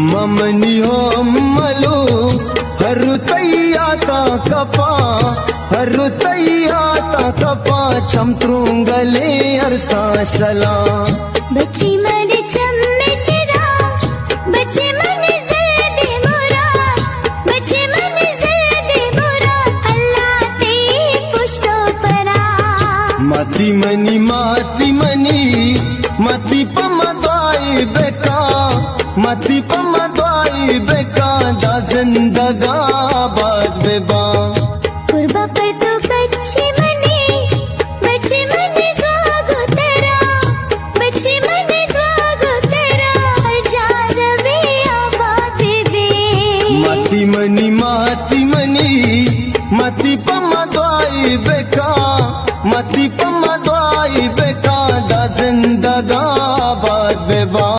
ममनी हो मलो हरु तैयाता कपा चमत्रुंगले अरसा शला बच्ची मन चम्मे चिरा बच्चे मन जर्दे बुरा बच्चे मन जर्दे बुरा अल्लाह ते पुष्टो परा माती मनी मती पमदाई बेका मती पम